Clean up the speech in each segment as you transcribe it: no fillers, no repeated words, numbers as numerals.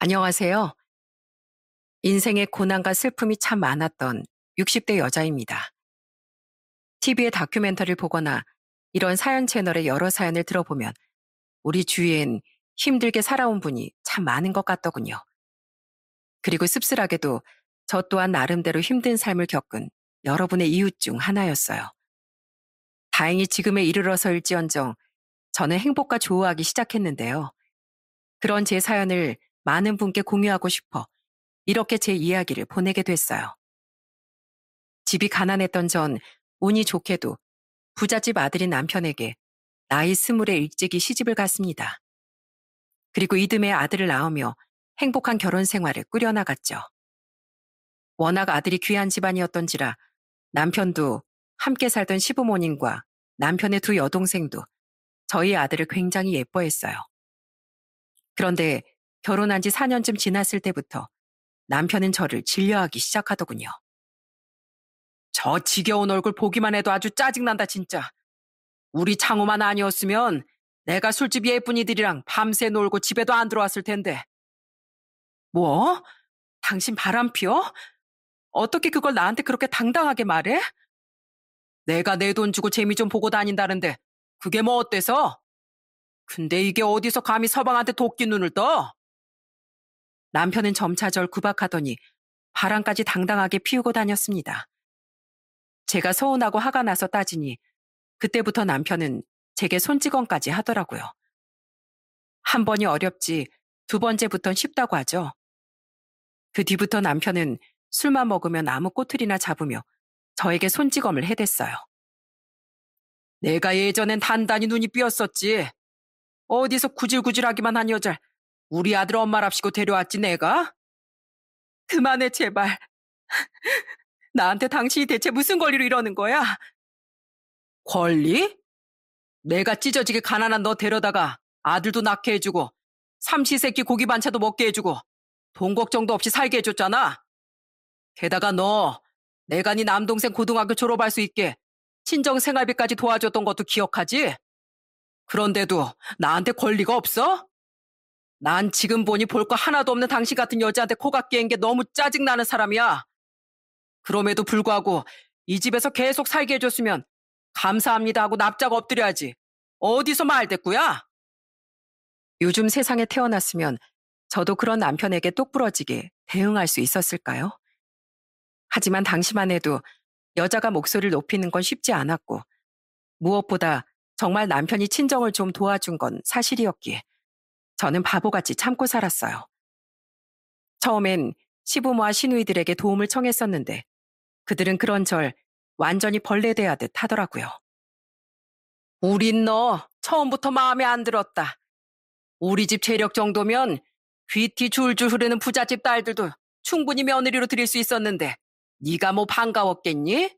안녕하세요. 인생의 고난과 슬픔이 참 많았던 60대 여자입니다. TV의 다큐멘터리를 보거나 이런 사연 채널의 여러 사연을 들어보면 우리 주위엔 힘들게 살아온 분이 참 많은 것 같더군요. 그리고 씁쓸하게도 저 또한 나름대로 힘든 삶을 겪은 여러분의 이웃 중 하나였어요. 다행히 지금에 이르러서일지언정 저는 행복과 조우하기 시작했는데요. 그런 제 사연을 많은 분께 공유하고 싶어 이렇게 제 이야기를 보내게 됐어요. 집이 가난했던 전 운이 좋게도 부잣집 아들인 남편에게 나이 20에 일찍이 시집을 갔습니다. 그리고 이듬해 아들을 낳으며 행복한 결혼 생활을 꾸려나갔죠. 워낙 아들이 귀한 집안이었던지라 남편도 함께 살던 시부모님과 남편의 두 여동생도 저희 아들을 굉장히 예뻐했어요. 그런데 결혼한 지 4년쯤 지났을 때부터 남편은 저를 질려하기 시작하더군요. 저 지겨운 얼굴 보기만 해도 아주 짜증난다 진짜. 우리 창호만 아니었으면 내가 술집 예쁜이들이랑 밤새 놀고 집에도 안 들어왔을 텐데. 뭐? 당신 바람 피워? 어떻게 그걸 나한테 그렇게 당당하게 말해? 내가 내 돈 주고 재미 좀 보고 다닌다는데 그게 뭐 어때서? 근데 이게 어디서 감히 서방한테 도끼 눈을 떠? 남편은 점차 절 구박하더니 바람까지 당당하게 피우고 다녔습니다. 제가 서운하고 화가 나서 따지니 그때부터 남편은 제게 손찌검까지 하더라고요. 한 번이 어렵지 두 번째부턴 쉽다고 하죠. 그 뒤부터 남편은 술만 먹으면 아무 꼬투리나 잡으며 저에게 손찌검을 해댔어요. 내가 예전엔 단단히 눈이 삐었었지. 어디서 구질구질하기만 한 여잘 우리 아들 엄마랍시고 데려왔지 내가? 그만해 제발. 나한테 당신이 대체 무슨 권리로 이러는 거야? 권리? 내가 찢어지게 가난한 너 데려다가 아들도 낳게 해주고 삼시세끼 고기 반찬도 먹게 해주고 돈 걱정도 없이 살게 해줬잖아. 게다가 너 내가 네 남동생 고등학교 졸업할 수 있게 친정 생활비까지 도와줬던 것도 기억하지? 그런데도 나한테 권리가 없어? 난 지금 보니 볼 거 하나도 없는 당신 같은 여자한테 코가 끼인 게 너무 짜증나는 사람이야. 그럼에도 불구하고 이 집에서 계속 살게 해줬으면 감사합니다 하고 납작 엎드려야지. 어디서 말대꾸야? 요즘 세상에 태어났으면 저도 그런 남편에게 똑부러지게 대응할 수 있었을까요? 하지만 당시만 해도 여자가 목소리를 높이는 건 쉽지 않았고 무엇보다 정말 남편이 친정을 좀 도와준 건 사실이었기에 저는 바보같이 참고 살았어요. 처음엔 시부모와 시누이들에게 도움을 청했었는데 그들은 그런 절 완전히 벌레대하듯 하더라고요. 우린 너 처음부터 마음에 안 들었다. 우리 집 재력 정도면 귀티 줄줄 흐르는 부잣집 딸들도 충분히 며느리로 들일 수 있었는데 네가 뭐 반가웠겠니?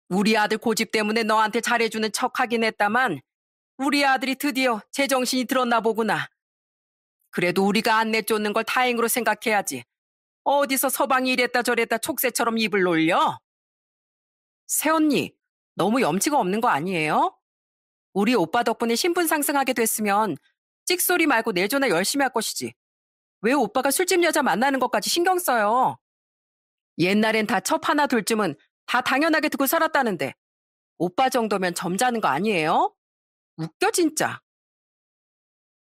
우리 아들 고집 때문에 너한테 잘해주는 척하긴 했다만 우리 아들이 드디어 제정신이 들었나 보구나. 그래도 우리가 안 내쫓는 걸 다행으로 생각해야지. 어디서 서방이 이랬다 저랬다 촉새처럼 입을 놀려? 새언니, 너무 염치가 없는 거 아니에요? 우리 오빠 덕분에 신분 상승하게 됐으면 찍소리 말고 내조나 열심히 할 것이지. 왜 오빠가 술집 여자 만나는 것까지 신경 써요? 옛날엔 다 첩 하나 둘쯤은 다 당연하게 두고 살았다는데 오빠 정도면 점잖은 거 아니에요? 웃겨 진짜.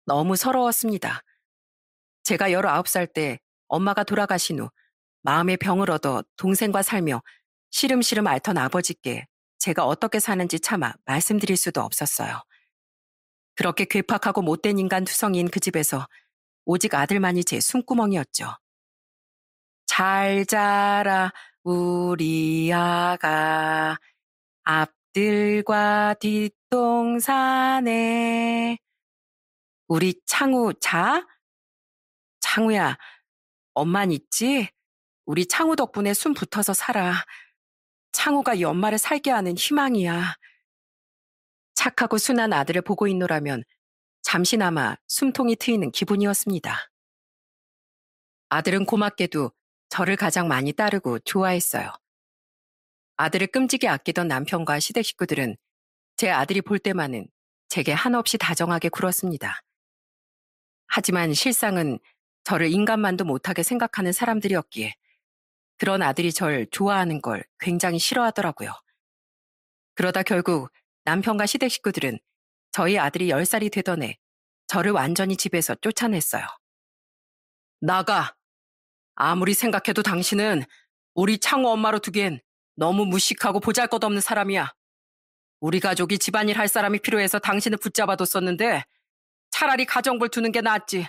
너무 서러웠습니다. 제가 19살 때 엄마가 돌아가신 후 마음의 병을 얻어 동생과 살며 시름시름 앓던 아버지께 제가 어떻게 사는지 차마 말씀드릴 수도 없었어요. 그렇게 괴팍하고 못된 인간 투성이인 그 집에서 오직 아들만이 제 숨구멍이었죠. 잘 자라 우리 아가 앞들과 뒷동산에. 우리 창우 자? 창우야, 엄만 있지? 우리 창우 덕분에 숨 붙어서 살아. 창우가 이 엄마를 살게 하는 희망이야. 착하고 순한 아들을 보고 있노라면 잠시나마 숨통이 트이는 기분이었습니다. 아들은 고맙게도 저를 가장 많이 따르고 좋아했어요. 아들을 끔찍이 아끼던 남편과 시댁 식구들은 제 아들이 볼 때만은 제게 한없이 다정하게 굴었습니다. 하지만 실상은 저를 인간만도 못하게 생각하는 사람들이었기에 그런 아들이 절 좋아하는 걸 굉장히 싫어하더라고요. 그러다 결국 남편과 시댁 식구들은 저희 아들이 10살이 되던 해 저를 완전히 집에서 쫓아냈어요. 나가! 아무리 생각해도 당신은 우리 창호 엄마로 두기엔 너무 무식하고 보잘것없는 사람이야. 우리 가족이 집안일 할 사람이 필요해서 당신을 붙잡아뒀었는데 차라리 가정부를 두는 게 낫지.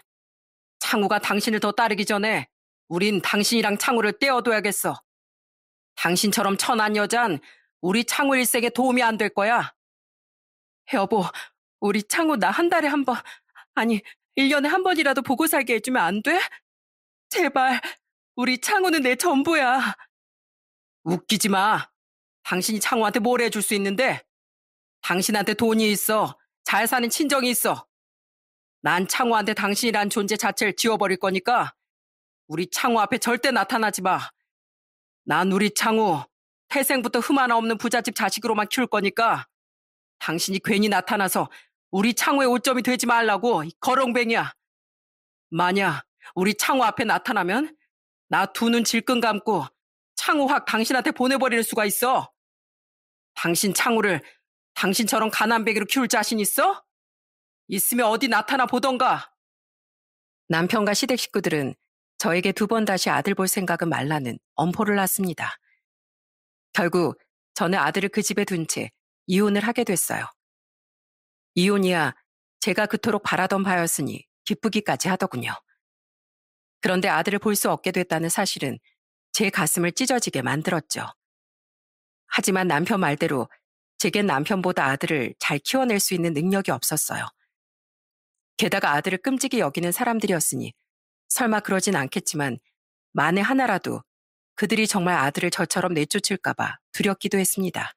창호가 당신을 더 따르기 전에 우린 당신이랑 창호를 떼어둬야겠어. 당신처럼 천한 여잔 우리 창호 일생에 도움이 안 될 거야. 여보, 우리 창호 나 한 달에 한 번, 아니, 1년에 한 번이라도 보고 살게 해주면 안 돼? 제발, 우리 창호는 내 전부야. 웃기지 마. 당신이 창호한테 뭘 해줄 수 있는데? 당신한테 돈이 있어. 잘 사는 친정이 있어. 난 창호한테 당신이란 존재 자체를 지워버릴 거니까 우리 창호 앞에 절대 나타나지 마. 난 우리 창호 태생부터 흠 하나 없는 부잣집 자식으로만 키울 거니까 당신이 괜히 나타나서 우리 창호의 오점이 되지 말라고, 이 거렁뱅이야. 만약 우리 창호 앞에 나타나면 나 두 눈 질끈 감고 창호 확 당신한테 보내버리는 수가 있어. 당신 창호를 당신처럼 가난뱅이로 키울 자신 있어? 있으면 어디 나타나 보던가. 남편과 시댁 식구들은 저에게 2번 다시 아들 볼 생각은 말라는 엄포를 놨습니다. 결국 저는 아들을 그 집에 둔 채 이혼을 하게 됐어요. 이혼이야 제가 그토록 바라던 바였으니 기쁘기까지 하더군요. 그런데 아들을 볼 수 없게 됐다는 사실은 제 가슴을 찢어지게 만들었죠. 하지만 남편 말대로 제겐 남편보다 아들을 잘 키워낼 수 있는 능력이 없었어요. 게다가 아들을 끔찍이 여기는 사람들이었으니 설마 그러진 않겠지만 만에 하나라도 그들이 정말 아들을 저처럼 내쫓을까봐 두렵기도 했습니다.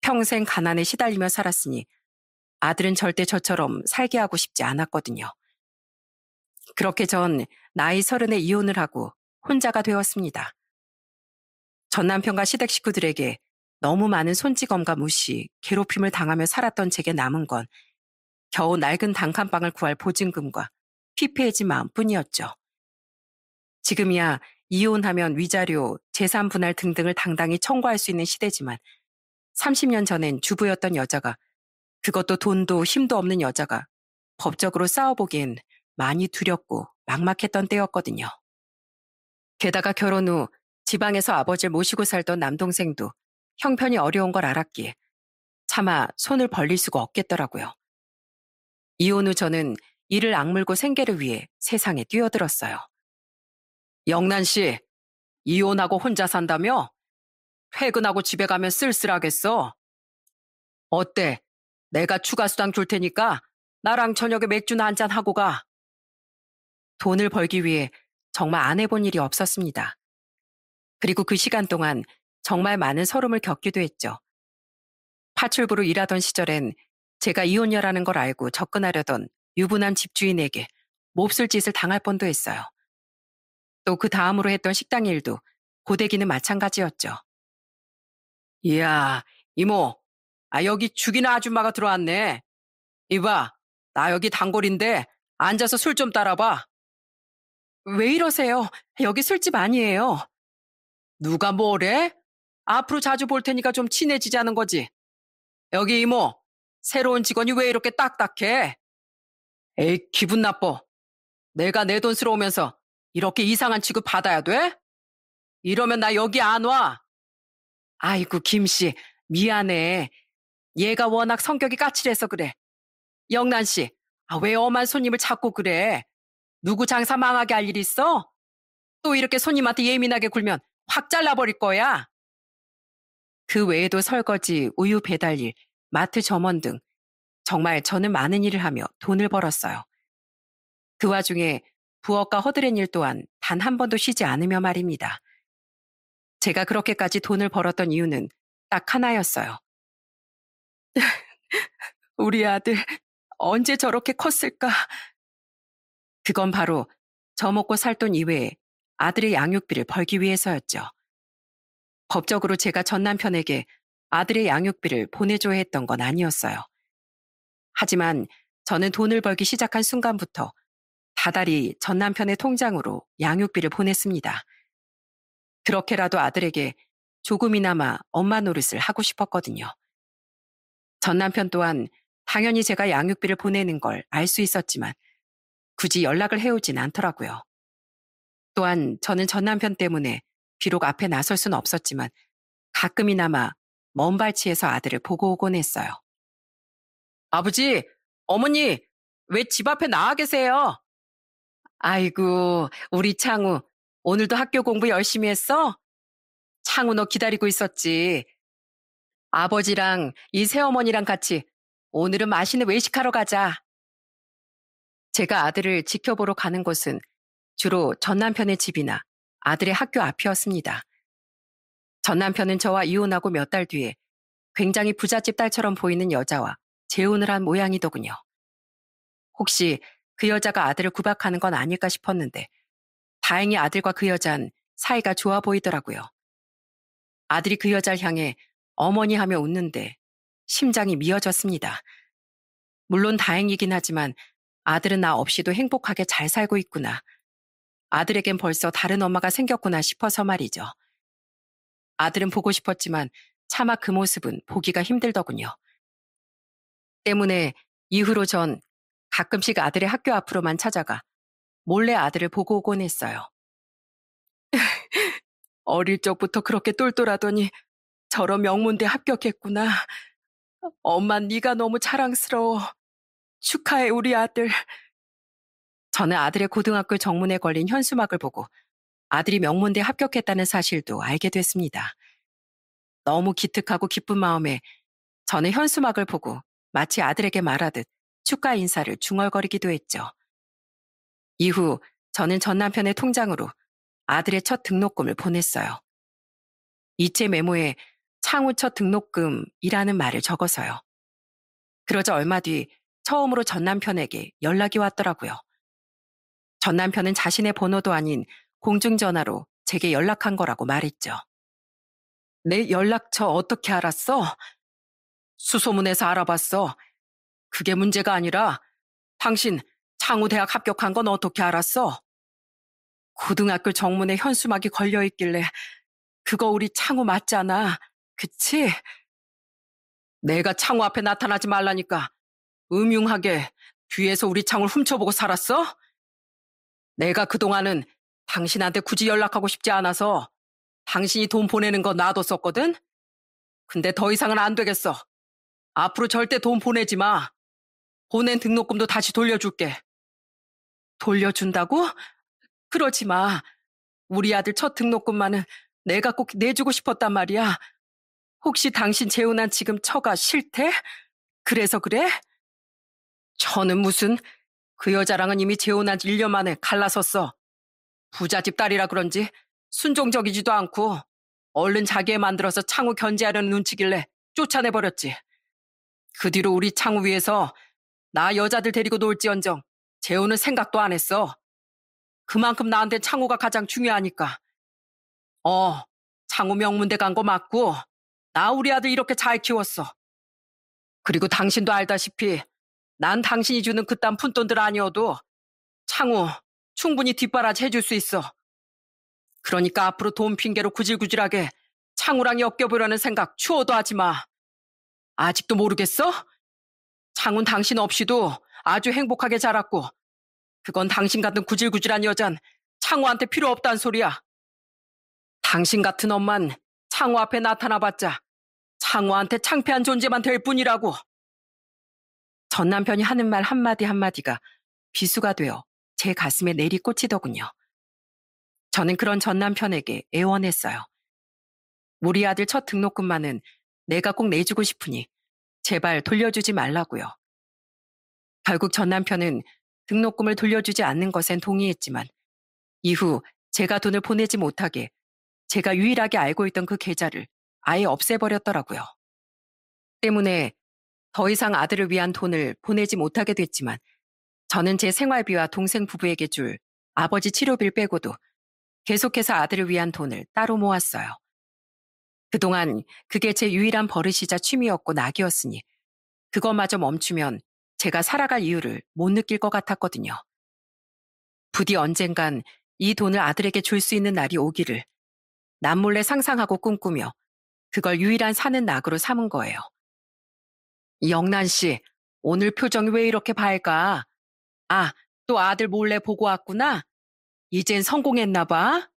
평생 가난에 시달리며 살았으니 아들은 절대 저처럼 살게 하고 싶지 않았거든요. 그렇게 전 나이 30에 이혼을 하고 혼자가 되었습니다. 전 남편과 시댁 식구들에게 너무 많은 손찌검과 무시, 괴롭힘을 당하며 살았던 제게 남은 건 겨우 낡은 단칸방을 구할 보증금과 피폐해진 마음뿐이었죠. 지금이야 이혼하면 위자료, 재산 분할 등등을 당당히 청구할 수 있는 시대지만 30년 전엔 주부였던 여자가, 그것도 돈도 힘도 없는 여자가 법적으로 싸워보기엔 많이 두렵고 막막했던 때였거든요. 게다가 결혼 후 지방에서 아버지를 모시고 살던 남동생도 형편이 어려운 걸 알았기에 차마 손을 벌릴 수가 없겠더라고요. 이혼 후 저는 이를 악물고 생계를 위해 세상에 뛰어들었어요. 영란 씨, 이혼하고 혼자 산다며? 퇴근하고 집에 가면 쓸쓸하겠어. 어때? 내가 추가 수당 줄 테니까 나랑 저녁에 맥주나 한잔 하고 가. 돈을 벌기 위해 정말 안 해본 일이 없었습니다. 그리고 그 시간 동안 정말 많은 서름을 겪기도 했죠. 파출부로 일하던 시절엔 제가 이혼녀라는 걸 알고 접근하려던 유부남 집주인에게 몹쓸 짓을 당할 뻔도 했어요. 또 그 다음으로 했던 식당 일도 고데기는 마찬가지였죠. 이야, 이모, 여기 죽이는 아줌마가 들어왔네. 이봐, 나 여기 단골인데 앉아서 술 좀 따라봐. 왜 이러세요? 여기 술집 아니에요. 누가 뭐래? 앞으로 자주 볼 테니까 좀 친해지자는 거지. 여기 이모, 새로운 직원이 왜 이렇게 딱딱해? 에이, 기분 나빠. 내가 내 돈 쓰러오면서 이렇게 이상한 취급 받아야 돼? 이러면 나 여기 안 와. 아이고, 김씨, 미안해. 얘가 워낙 성격이 까칠해서 그래. 영란씨, 왜 엄한 손님을 찾고 그래? 누구 장사 망하게 할 일 있어? 또 이렇게 손님한테 예민하게 굴면 확 잘라버릴 거야. 그 외에도 설거지, 우유 배달일, 마트 점원 등 정말 저는 많은 일을 하며 돈을 벌었어요. 그 와중에 부엌과 허드렛 일 또한 단 한 번도 쉬지 않으며 말입니다. 제가 그렇게까지 돈을 벌었던 이유는 딱 하나였어요. 우리 아들 언제 저렇게 컸을까? 그건 바로 저 먹고 살 돈 이외에 아들의 양육비를 벌기 위해서였죠. 법적으로 제가 전 남편에게 아들의 양육비를 보내줘야 했던 건 아니었어요. 하지만 저는 돈을 벌기 시작한 순간부터 다달이 전 남편의 통장으로 양육비를 보냈습니다. 그렇게라도 아들에게 조금이나마 엄마 노릇을 하고 싶었거든요. 전 남편 또한 당연히 제가 양육비를 보내는 걸 알 수 있었지만 굳이 연락을 해오진 않더라고요. 또한 저는 전 남편 때문에 비록 앞에 나설 수는 없었지만 가끔이나마 먼 발치에서 아들을 보고 오곤 했어요. 아버지, 어머니, 왜 집 앞에 나와 계세요? 아이고, 우리 창우, 오늘도 학교 공부 열심히 했어? 창우 너 기다리고 있었지. 아버지랑 이 새어머니랑 같이 오늘은 맛있는 외식하러 가자. 제가 아들을 지켜보러 가는 곳은 주로 전 남편의 집이나 아들의 학교 앞이었습니다. 전 남편은 저와 이혼하고 몇 달 뒤에 굉장히 부잣집 딸처럼 보이는 여자와 재혼을 한 모양이더군요. 혹시 그 여자가 아들을 구박하는 건 아닐까 싶었는데 다행히 아들과 그 여자는 사이가 좋아 보이더라고요. 아들이 그 여자를 향해 어머니 하며 웃는데 심장이 미어졌습니다. 물론 다행이긴 하지만 아들은 나 없이도 행복하게 잘 살고 있구나. 아들에겐 벌써 다른 엄마가 생겼구나 싶어서 말이죠. 아들은 보고 싶었지만 차마 그 모습은 보기가 힘들더군요. 때문에 이후로 전 가끔씩 아들의 학교 앞으로만 찾아가 몰래 아들을 보고 오곤 했어요. 어릴 적부터 그렇게 똘똘하더니 저런 명문대 합격했구나. 엄마 네가 너무 자랑스러워. 축하해 우리 아들. 저는 아들의 고등학교 정문에 걸린 현수막을 보고 아들이 명문대 합격했다는 사실도 알게 됐습니다. 너무 기특하고 기쁜 마음에 저는 현수막을 보고 마치 아들에게 말하듯 축하 인사를 중얼거리기도 했죠. 이후 저는 전 남편의 통장으로 아들의 첫 등록금을 보냈어요. 이체 메모에 창후 첫 등록금이라는 말을 적어서요. 그러자 얼마 뒤 처음으로 전 남편에게 연락이 왔더라고요. 전 남편은 자신의 번호도 아닌 공중전화로 제게 연락한 거라고 말했죠. 내 연락처 어떻게 알았어? 수소문에서 알아봤어. 그게 문제가 아니라 당신 창우대학 합격한 건 어떻게 알았어? 고등학교 정문에 현수막이 걸려있길래 그거 우리 창우 맞잖아. 그치? 내가 창우 앞에 나타나지 말라니까 음흉하게 뒤에서 우리 창우를 훔쳐보고 살았어? 내가 그동안은 당신한테 굳이 연락하고 싶지 않아서 당신이 돈 보내는 거 놔뒀었거든? 근데 더 이상은 안 되겠어. 앞으로 절대 돈 보내지 마. 보낸 등록금도 다시 돌려줄게. 돌려준다고? 그러지 마. 우리 아들 첫 등록금만은 내가 꼭 내주고 싶었단 말이야. 혹시 당신 재혼한 지금 처가 싫대? 그래서 그래? 저는 무슨 그 여자랑은 이미 재혼한 지 1년 만에 갈라섰어. 부잣집 딸이라 그런지 순종적이지도 않고 얼른 자기 애 만들어서 창우 견제하려는 눈치길래 쫓아내버렸지. 그 뒤로 우리 창우 위해서 나 여자들 데리고 놀지언정 재혼은 생각도 안 했어. 그만큼 나한테 창우가 가장 중요하니까. 창우 명문대 간 거 맞고 나 우리 아들 이렇게 잘 키웠어. 그리고 당신도 알다시피 난 당신이 주는 그딴 푼돈들 아니어도 창우 충분히 뒷바라지 해줄 수 있어. 그러니까 앞으로 돈 핑계로 구질구질하게 창우랑 엮여보려는 생각 추워도 하지 마. 아직도 모르겠어? 창훈 당신 없이도 아주 행복하게 자랐고 그건 당신 같은 구질구질한 여잔 창우한테 필요 없단 소리야. 당신 같은 엄만 창우 앞에 나타나봤자 창우한테 창피한 존재만 될 뿐이라고. 전 남편이 하는 말 한마디 한마디가 비수가 되어 제 가슴에 내리꽂히더군요. 저는 그런 전 남편에게 애원했어요. 우리 아들 첫 등록금만은 내가 꼭 내주고 싶으니 제발 돌려주지 말라고요. 결국 전 남편은 등록금을 돌려주지 않는 것엔 동의했지만 이후 제가 돈을 보내지 못하게 제가 유일하게 알고 있던 그 계좌를 아예 없애버렸더라고요. 때문에 더 이상 아들을 위한 돈을 보내지 못하게 됐지만 저는 제 생활비와 동생 부부에게 줄 아버지 치료비를 빼고도 계속해서 아들을 위한 돈을 따로 모았어요. 그동안 그게 제 유일한 버릇이자 취미였고 낙이었으니 그것마저 멈추면 제가 살아갈 이유를 못 느낄 것 같았거든요. 부디 언젠간 이 돈을 아들에게 줄 수 있는 날이 오기를 남몰래 상상하고 꿈꾸며 그걸 유일한 사는 낙으로 삼은 거예요. 영란 씨, 오늘 표정이 왜 이렇게 밝아? 아, 또 아들 몰래 보고 왔구나? 이젠 성공했나 봐?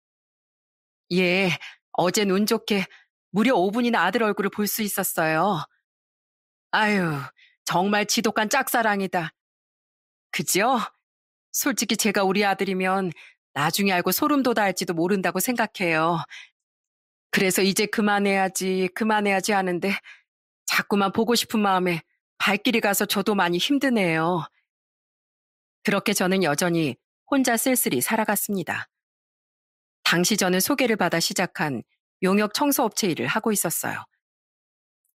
예, 어젠 운 좋게 무려 5분이나 아들 얼굴을 볼 수 있었어요. 아유, 정말 지독한 짝사랑이다. 그죠? 솔직히 제가 우리 아들이면 나중에 알고 소름 돋아할지도 모른다고 생각해요. 그래서 이제 그만해야지 하는데 자꾸만 보고 싶은 마음에 발길이 가서 저도 많이 힘드네요. 그렇게 저는 여전히 혼자 쓸쓸히 살아갔습니다. 당시 저는 소개를 받아 시작한 용역 청소업체 일을 하고 있었어요.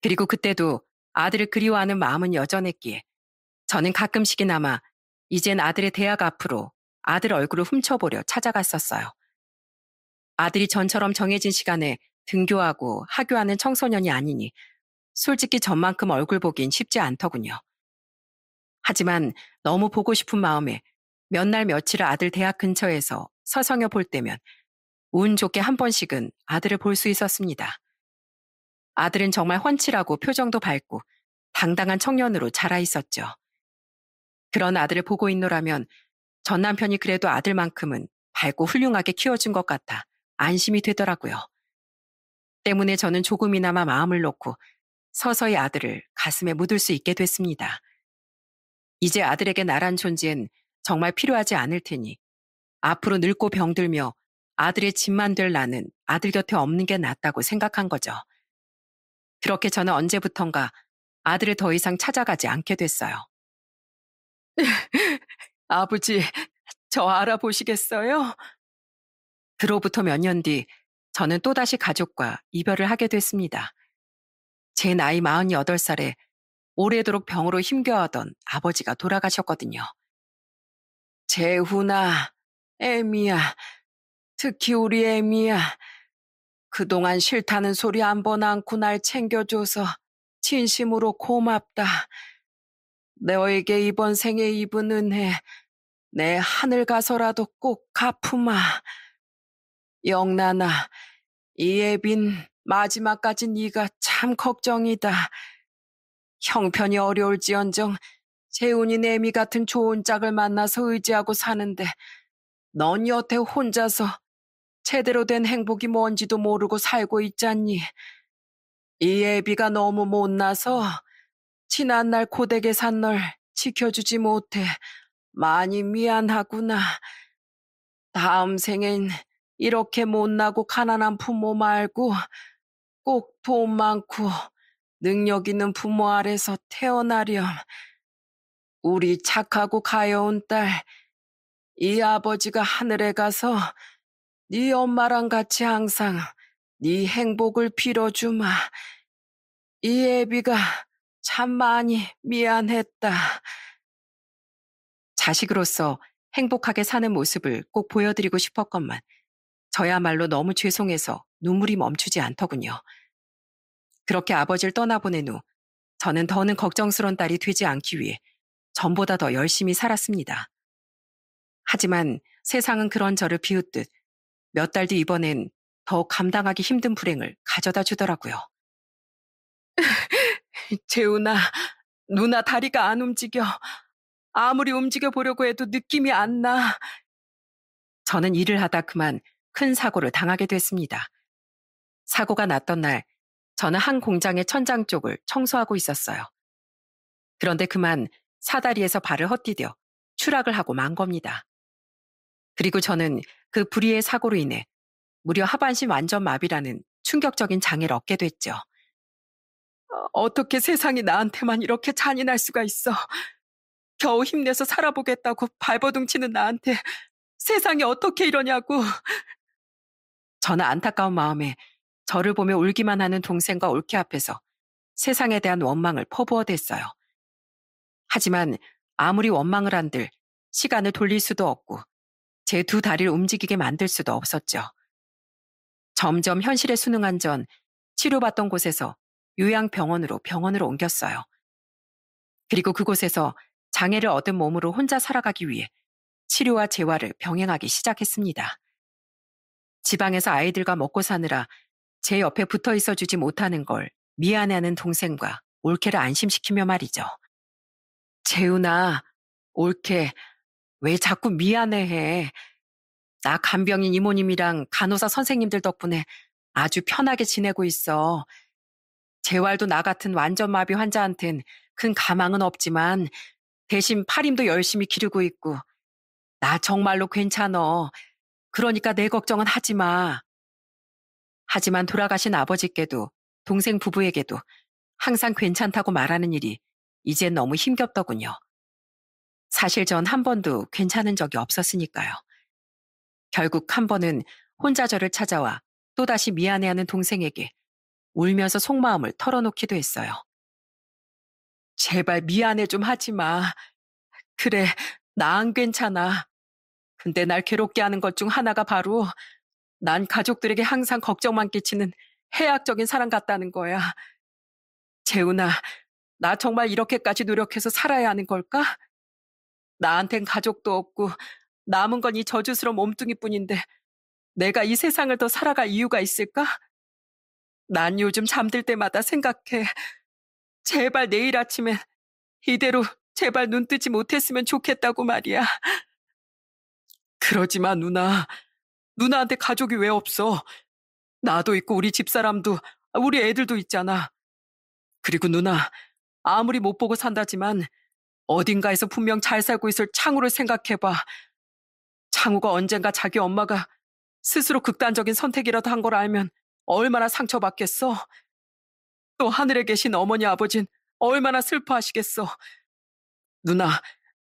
그리고 그때도 아들을 그리워하는 마음은 여전했기에 저는 가끔씩이나마 이젠 아들의 대학 앞으로 아들 얼굴을 훔쳐보려 찾아갔었어요. 아들이 전처럼 정해진 시간에 등교하고 하교하는 청소년이 아니니 솔직히 전만큼 얼굴 보긴 쉽지 않더군요. 하지만 너무 보고 싶은 마음에 몇 날 며칠을 아들 대학 근처에서 서성여 볼 때면 운 좋게 한 번씩은 아들을 볼 수 있었습니다. 아들은 정말 훤칠하고 표정도 밝고 당당한 청년으로 자라 있었죠. 그런 아들을 보고 있노라면 전 남편이 그래도 아들만큼은 밝고 훌륭하게 키워준 것 같아 안심이 되더라고요. 때문에 저는 조금이나마 마음을 놓고 서서히 아들을 가슴에 묻을 수 있게 됐습니다. 이제 아들에게 나란 존재는 정말 필요하지 않을 테니 앞으로 늙고 병들며 아들의 짐만 될 나는 아들 곁에 없는 게 낫다고 생각한 거죠. 그렇게 저는 언제부턴가 아들을 더 이상 찾아가지 않게 됐어요. 아버지, 저 알아보시겠어요? 그로부터 몇 년 뒤 저는 또다시 가족과 이별을 하게 됐습니다. 제 나이 48살에 오래도록 병으로 힘겨워하던 아버지가 돌아가셨거든요. 재훈아, 애미야, 특히 우리 애미야. 그동안 싫다는 소리 한 번 않고 날 챙겨줘서 진심으로 고맙다. 너에게 이번 생에 입은 은혜 내 하늘 가서라도 꼭 갚으마. 영란아, 이 애빈 마지막까지 네가 참 걱정이다. 형편이 어려울지언정 재훈이 내미 같은 좋은 짝을 만나서 의지하고 사는데 넌 여태 혼자서 제대로 된 행복이 뭔지도 모르고 살고 있잖니. 이 애비가 너무 못나서 지난날 고되게 산 널 지켜주지 못해 많이 미안하구나. 다음 생엔 이렇게 못나고 가난한 부모 말고 꼭 돈 많고 능력 있는 부모 아래서 태어나렴. 우리 착하고 가여운 딸, 이 아버지가 하늘에 가서 네 엄마랑 같이 항상 네 행복을 빌어주마. 이 애비가 참 많이 미안했다. 자식으로서 행복하게 사는 모습을 꼭 보여드리고 싶었건만 저야말로 너무 죄송해서 눈물이 멈추지 않더군요. 그렇게 아버지를 떠나보낸 후 저는 더는 걱정스러운 딸이 되지 않기 위해 전보다 더 열심히 살았습니다. 하지만 세상은 그런 저를 비웃듯 몇 달 뒤 이번엔 더 감당하기 힘든 불행을 가져다 주더라고요. 재훈아, 누나 다리가 안 움직여. 아무리 움직여 보려고 해도 느낌이 안 나. 저는 일을 하다 그만 큰 사고를 당하게 됐습니다. 사고가 났던 날, 저는 한 공장의 천장 쪽을 청소하고 있었어요. 그런데 그만 사다리에서 발을 헛디뎌 추락을 하고 만 겁니다. 그리고 저는 그 불의의 사고로 인해 무려 하반신 완전 마비라는 충격적인 장애를 얻게 됐죠. 어떻게 세상이 나한테만 이렇게 잔인할 수가 있어. 겨우 힘내서 살아보겠다고 발버둥 치는 나한테 세상이 어떻게 이러냐고. 저는 안타까운 마음에 저를 보며 울기만 하는 동생과 올케 앞에서 세상에 대한 원망을 퍼부어댔어요. 하지만 아무리 원망을 한들 시간을 돌릴 수도 없고 제 두 다리를 움직이게 만들 수도 없었죠. 점점 현실에 순응한 전 치료받던 곳에서 요양병원으로 옮겼어요. 그리고 그곳에서 장애를 얻은 몸으로 혼자 살아가기 위해 치료와 재활을 병행하기 시작했습니다. 지방에서 아이들과 먹고 사느라 제 옆에 붙어 있어 주지 못하는 걸 미안해하는 동생과 올케를 안심시키며 말이죠. 재훈아, 올케, 왜 자꾸 미안해해? 나 간병인 이모님이랑 간호사 선생님들 덕분에 아주 편하게 지내고 있어. 재활도 나 같은 완전 마비 환자한텐 큰 가망은 없지만 대신 팔힘도 열심히 기르고 있고 나 정말로 괜찮어. 그러니까 내 걱정은 하지 마. 하지만 돌아가신 아버지께도 동생 부부에게도 항상 괜찮다고 말하는 일이 이젠 너무 힘겹더군요. 사실 전 한 번도 괜찮은 적이 없었으니까요. 결국 한 번은 혼자 저를 찾아와 또다시 미안해하는 동생에게 울면서 속마음을 털어놓기도 했어요. 제발 미안해 좀 하지 마. 그래, 나 안 괜찮아. 근데 날 괴롭게 하는 것 중 하나가 바로 난 가족들에게 항상 걱정만 끼치는 해악적인 사람 같다는 거야. 재훈아, 나 정말 이렇게까지 노력해서 살아야 하는 걸까? 나한텐 가족도 없고 남은 건 이 저주스러운 몸뚱이뿐인데 내가 이 세상을 더 살아갈 이유가 있을까? 난 요즘 잠들 때마다 생각해. 제발 내일 아침엔 이대로 제발 눈 뜨지 못했으면 좋겠다고 말이야. 그러지 마, 누나. 누나한테 가족이 왜 없어? 나도 있고 우리 집사람도, 우리 애들도 있잖아. 그리고 누나, 아무리 못 보고 산다지만 어딘가에서 분명 잘 살고 있을 창우를 생각해봐. 창우가 언젠가 자기 엄마가 스스로 극단적인 선택이라도 한 걸 알면 얼마나 상처받겠어? 또 하늘에 계신 어머니 아버진 얼마나 슬퍼하시겠어? 누나,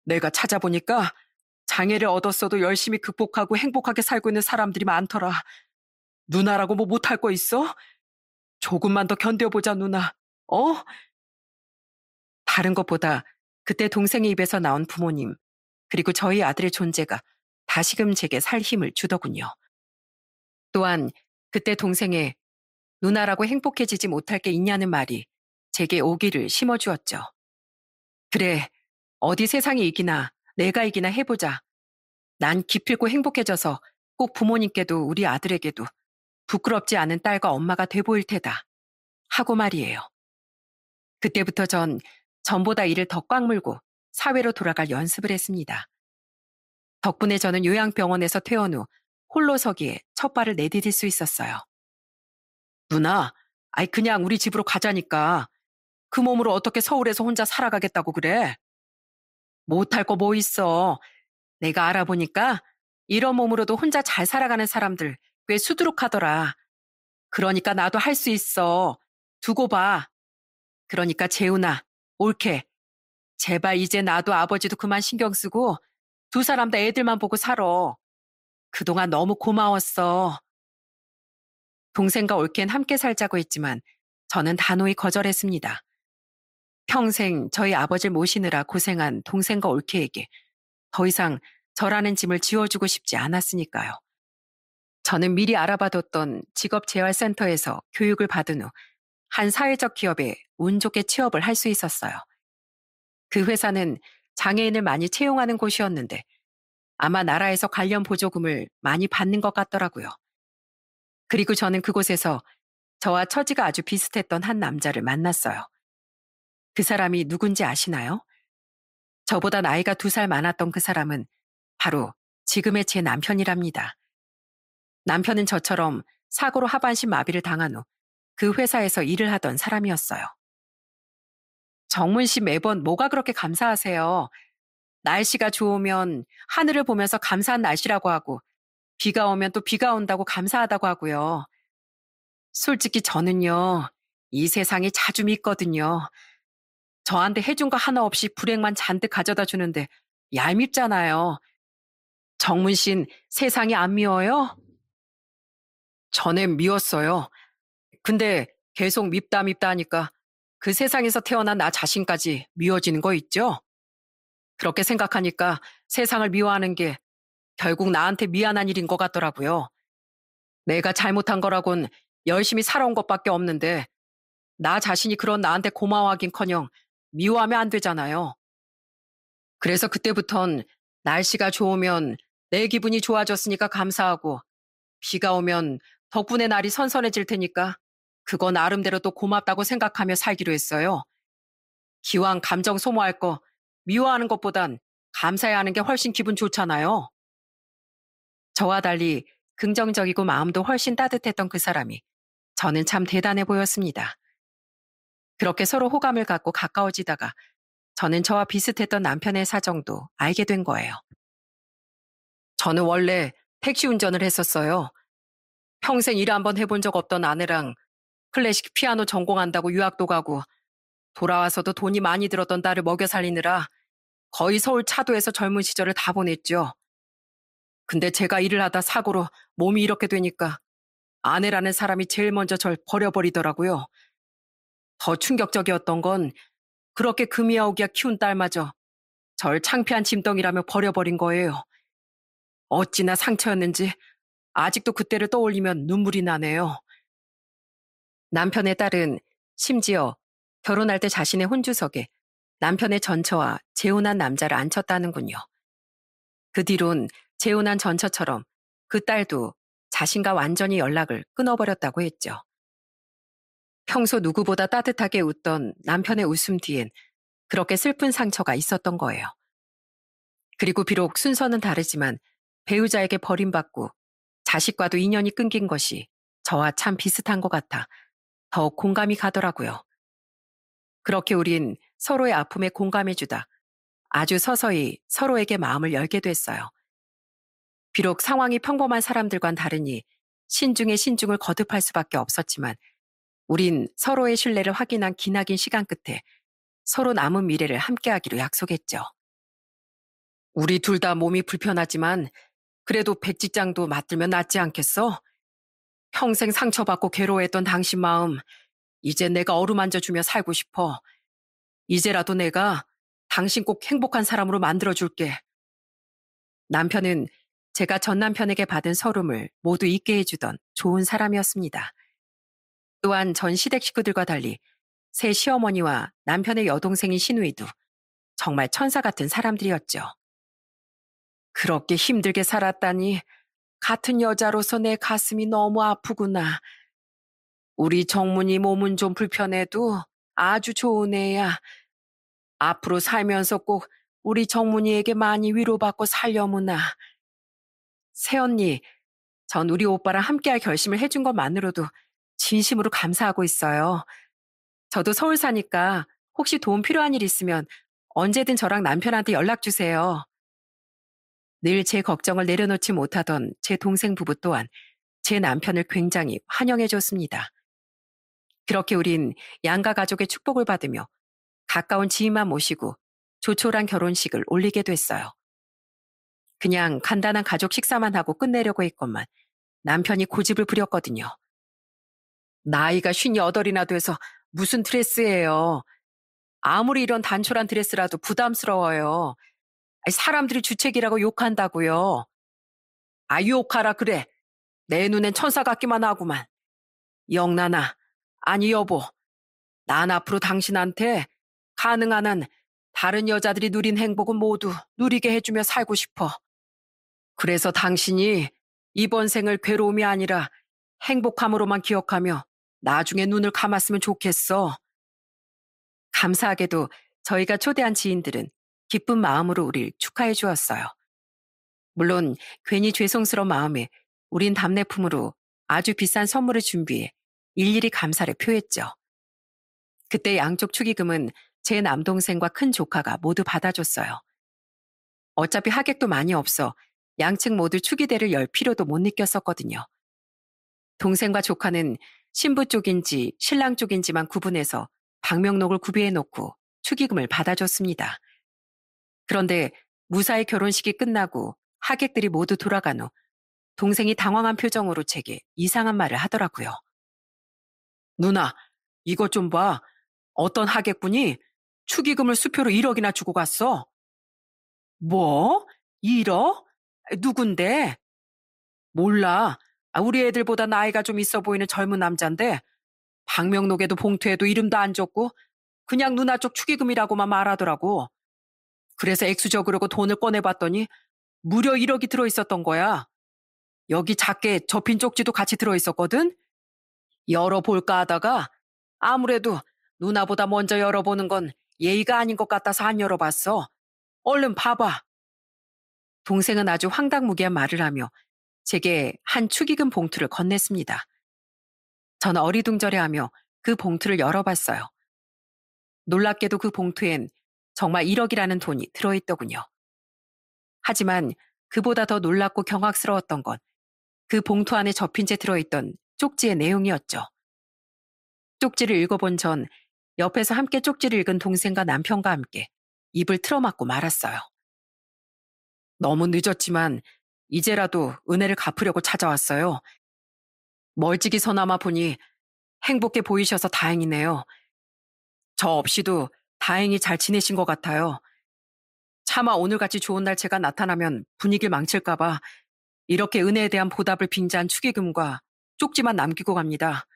내가 찾아보니까 장애를 얻었어도 열심히 극복하고 행복하게 살고 있는 사람들이 많더라. 누나라고 뭐 못할 거 있어? 조금만 더 견뎌보자, 누나. 어? 다른 것보다 그때 동생의 입에서 나온 부모님, 그리고 저희 아들의 존재가 다시금 제게 살 힘을 주더군요. 또한 그때 동생의 누나라고 행복해지지 못할 게 있냐는 말이 제게 오기를 심어주었죠. 그래, 어디 세상이 이기나 내가 이기나 해보자. 난 기필코 행복해져서 꼭 부모님께도 우리 아들에게도 부끄럽지 않은 딸과 엄마가 돼 보일 테다. 하고 말이에요. 그때부터 전 전보다 이를 더 꽉 물고 사회로 돌아갈 연습을 했습니다. 덕분에 저는 요양병원에서 퇴원 후 홀로 서기에 첫 발을 내디딜 수 있었어요. 누나, 아이 그냥 우리 집으로 가자니까. 그 몸으로 어떻게 서울에서 혼자 살아가겠다고 그래? 못할 거 뭐 있어. 내가 알아보니까 이런 몸으로도 혼자 잘 살아가는 사람들 꽤 수두룩하더라. 그러니까 나도 할 수 있어. 두고 봐. 그러니까 재훈아, 옳게. 제발 이제 나도 아버지도 그만 신경 쓰고 두 사람 다 애들만 보고 살아. 그동안 너무 고마웠어. 동생과 올케는 함께 살자고 했지만 저는 단호히 거절했습니다. 평생 저희 아버지를 모시느라 고생한 동생과 올케에게 더 이상 저라는 짐을 지워주고 싶지 않았으니까요. 저는 미리 알아봐뒀던 직업재활센터에서 교육을 받은 후 한 사회적 기업에 운 좋게 취업을 할 수 있었어요. 그 회사는 장애인을 많이 채용하는 곳이었는데 아마 나라에서 관련 보조금을 많이 받는 것 같더라고요. 그리고 저는 그곳에서 저와 처지가 아주 비슷했던 한 남자를 만났어요. 그 사람이 누군지 아시나요? 저보다 나이가 2살 많았던 그 사람은 바로 지금의 제 남편이랍니다. 남편은 저처럼 사고로 하반신 마비를 당한 후 그 회사에서 일을 하던 사람이었어요. 정문 씨 매번 뭐가 그렇게 감사하세요? 날씨가 좋으면 하늘을 보면서 감사한 날씨라고 하고 비가 오면 또 비가 온다고 감사하다고 하고요. 솔직히 저는요, 이 세상에 자주 믿거든요. 저한테 해준 거 하나 없이 불행만 잔뜩 가져다 주는데 얄밉잖아요. 정문 씨는 세상이 안 미워요? 전엔 미웠어요. 근데 계속 밉다 하니까 그 세상에서 태어난 나 자신까지 미워지는 거 있죠? 그렇게 생각하니까 세상을 미워하는 게 결국 나한테 미안한 일인 것 같더라고요. 내가 잘못한 거라곤 열심히 살아온 것밖에 없는데 나 자신이 그런 나한테 고마워하긴커녕 미워하면 안 되잖아요. 그래서 그때부턴 날씨가 좋으면 내 기분이 좋아졌으니까 감사하고, 비가 오면 덕분에 날이 선선해질 테니까 그거 나름대로 또 고맙다고 생각하며 살기로 했어요. 기왕 감정 소모할 거 미워하는 것보단 감사해야 하는 게 훨씬 기분 좋잖아요. 저와 달리 긍정적이고 마음도 훨씬 따뜻했던 그 사람이 저는 참 대단해 보였습니다. 그렇게 서로 호감을 갖고 가까워지다가 저는 저와 비슷했던 남편의 사정도 알게 된 거예요. 저는 원래 택시 운전을 했었어요. 평생 일 한번 해본 적 없던 아내랑 클래식 피아노 전공한다고 유학도 가고 돌아와서도 돈이 많이 들었던 딸을 먹여 살리느라 거의 서울 차도에서 젊은 시절을 다 보냈죠. 근데 제가 일을 하다 사고로 몸이 이렇게 되니까 아내라는 사람이 제일 먼저 절 버려버리더라고요. 더 충격적이었던 건 그렇게 금이야오기야 키운 딸마저 절 창피한 짐덩이라며 버려버린 거예요. 어찌나 상처였는지 아직도 그때를 떠올리면 눈물이 나네요. 남편의 딸은 심지어 결혼할 때 자신의 혼주석에 남편의 전처와 재혼한 남자를 앉혔다는군요. 그 뒤론 재혼한 전처처럼 그 딸도 자신과 완전히 연락을 끊어버렸다고 했죠. 평소 누구보다 따뜻하게 웃던 남편의 웃음 뒤엔 그렇게 슬픈 상처가 있었던 거예요. 그리고 비록 순서는 다르지만 배우자에게 버림받고 자식과도 인연이 끊긴 것이 저와 참 비슷한 것 같아 더 공감이 가더라고요. 그렇게 우린 서로의 아픔에 공감해주다 아주 서서히 서로에게 마음을 열게 됐어요. 비록 상황이 평범한 사람들과는 다르니 신중에 신중을 거듭할 수밖에 없었지만 우린 서로의 신뢰를 확인한 기나긴 시간 끝에 서로 남은 미래를 함께하기로 약속했죠. 우리 둘 다 몸이 불편하지만 그래도 백지장도 맞들면 낫지 않겠어? 평생 상처받고 괴로워했던 당신 마음 이제 내가 어루만져주며 살고 싶어. 이제라도 내가 당신 꼭 행복한 사람으로 만들어줄게. 남편은 제가 전 남편에게 받은 서름을 모두 잊게 해주던 좋은 사람이었습니다. 또한 전 시댁 식구들과 달리 새 시어머니와 남편의 여동생인 시누이도 정말 천사 같은 사람들이었죠. 그렇게 힘들게 살았다니 같은 여자로서 내 가슴이 너무 아프구나. 우리 정문이 몸은 좀 불편해도 아주 좋은 애야. 앞으로 살면서 꼭 우리 정문이에게 많이 위로받고 살려무나. 새언니, 전 우리 오빠랑 함께할 결심을 해준 것만으로도 진심으로 감사하고 있어요. 저도 서울 사니까 혹시 도움 필요한 일 있으면 언제든 저랑 남편한테 연락 주세요. 늘 제 걱정을 내려놓지 못하던 제 동생 부부 또한 제 남편을 굉장히 환영해 줬습니다. 그렇게 우린 양가 가족의 축복을 받으며 가까운 지인만 모시고 조촐한 결혼식을 올리게 됐어요. 그냥 간단한 가족 식사만 하고 끝내려고 했건만 남편이 고집을 부렸거든요. 나이가 58이나 돼서 무슨 드레스예요. 아무리 이런 단촐한 드레스라도 부담스러워요. 사람들이 주책이라고 욕한다고요. 아, 욕하라 그래. 내 눈엔 천사 같기만 하구만. 영란아, 아니 여보, 난 앞으로 당신한테 가능한 한 다른 여자들이 누린 행복은 모두 누리게 해주며 살고 싶어. 그래서 당신이 이번 생을 괴로움이 아니라 행복함으로만 기억하며 나중에 눈을 감았으면 좋겠어. 감사하게도 저희가 초대한 지인들은 기쁜 마음으로 우릴 축하해 주었어요. 물론 괜히 죄송스러운 마음에 우린 답례품으로 아주 비싼 선물을 준비해 일일이 감사를 표했죠. 그때 양쪽 축의금은 제 남동생과 큰 조카가 모두 받아줬어요. 어차피 하객도 많이 없어 양측 모두 축의대를 열 필요도 못 느꼈었거든요. 동생과 조카는 신부 쪽인지 신랑 쪽인지만 구분해서 방명록을 구비해놓고 축의금을 받아줬습니다. 그런데 무사히 결혼식이 끝나고 하객들이 모두 돌아간 후 동생이 당황한 표정으로 제게 이상한 말을 하더라고요. 누나, 이것 좀 봐. 어떤 하객분이 축의금을 수표로 1억이나 주고 갔어. 뭐? 1억? 누군데? 몰라. 우리 애들보다 나이가 좀 있어 보이는 젊은 남잔데 방명록에도 봉투에도 이름도 안 적고 그냥 누나 쪽 축의금이라고만 말하더라고. 그래서 액수저 그러고 돈을 꺼내봤더니 무려 1억이 들어있었던 거야. 여기 작게 접힌 쪽지도 같이 들어있었거든? 열어볼까 하다가 아무래도 누나보다 먼저 열어보는 건 예의가 아닌 것 같아서 안 열어봤어. 얼른 봐봐. 동생은 아주 황당무계한 말을 하며 제게 한 축의금 봉투를 건넸습니다. 저는 어리둥절해하며 그 봉투를 열어봤어요. 놀랍게도 그 봉투엔 정말 1억이라는 돈이 들어있더군요. 하지만 그보다 더 놀랍고 경악스러웠던 건 그 봉투 안에 접힌 채 들어있던 쪽지의 내용이었죠. 쪽지를 읽어본 전 옆에서 함께 쪽지를 읽은 동생과 남편과 함께 입을 틀어막고 말았어요. 너무 늦었지만 이제라도 은혜를 갚으려고 찾아왔어요. 멀찍이서나마 보니 행복해 보이셔서 다행이네요. 저 없이도 다행히 잘 지내신 것 같아요. 차마 오늘같이 좋은 날 제가 나타나면 분위기를 망칠까봐 이렇게 은혜에 대한 보답을 빙자한 축의금과 쪽지만 남기고 갑니다.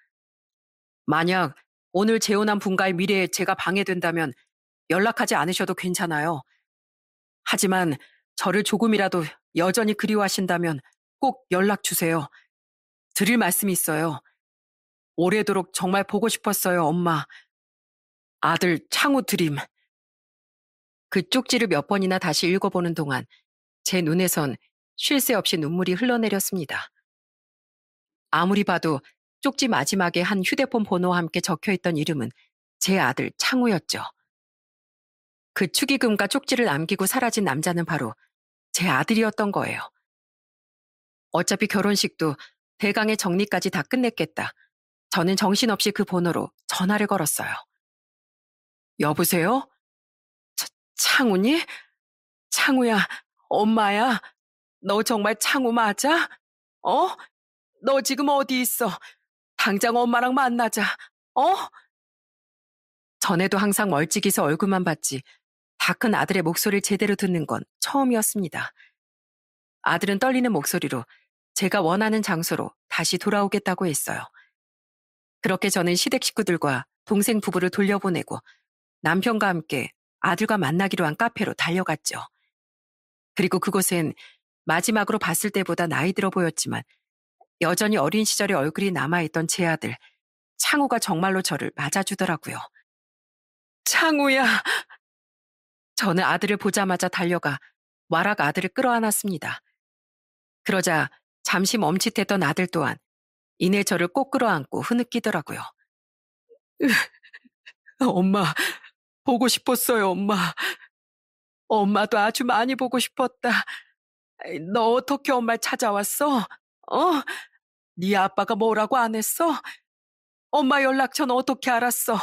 만약 오늘 재혼한 분과의 미래에 제가 방해된다면 연락하지 않으셔도 괜찮아요. 하지만 저를 조금이라도 여전히 그리워하신다면 꼭 연락 주세요. 드릴 말씀이 있어요. 오래도록 정말 보고 싶었어요, 엄마. 아들 창우 드림. 그 쪽지를 몇 번이나 다시 읽어보는 동안 제 눈에선 쉴 새 없이 눈물이 흘러내렸습니다. 아무리 봐도 쪽지 마지막에 한 휴대폰 번호와 함께 적혀있던 이름은 제 아들 창우였죠. 그 축의금과 쪽지를 남기고 사라진 남자는 바로 제 아들이었던 거예요. 어차피 결혼식도 대강의 정리까지 다 끝냈겠다. 저는 정신없이 그 번호로 전화를 걸었어요. 여보세요? 창우니? 창우야, 엄마야. 너 정말 창우 맞아? 어? 너 지금 어디 있어? 당장 엄마랑 만나자. 어? 전에도 항상 멀찍이서 얼굴만 봤지 다 큰 아들의 목소리를 제대로 듣는 건 처음이었습니다. 아들은 떨리는 목소리로 제가 원하는 장소로 다시 돌아오겠다고 했어요. 그렇게 저는 시댁 식구들과 동생 부부를 돌려보내고 남편과 함께 아들과 만나기로 한 카페로 달려갔죠. 그리고 그곳엔 마지막으로 봤을 때보다 나이 들어 보였지만 여전히 어린 시절의 얼굴이 남아있던 제 아들 창우가 정말로 저를 맞아주더라고요. 창우야! 저는 아들을 보자마자 달려가 와락 아들을 끌어안았습니다. 그러자 잠시 멈칫했던 아들 또한 이내 저를 꼭 끌어안고 흐느끼더라고요. 엄마, 보고 싶었어요, 엄마. 엄마도 아주 많이 보고 싶었다. 너 어떻게 엄마를 찾아왔어? 어? 네 아빠가 뭐라고 안 했어? 엄마 연락처는 어떻게 알았어?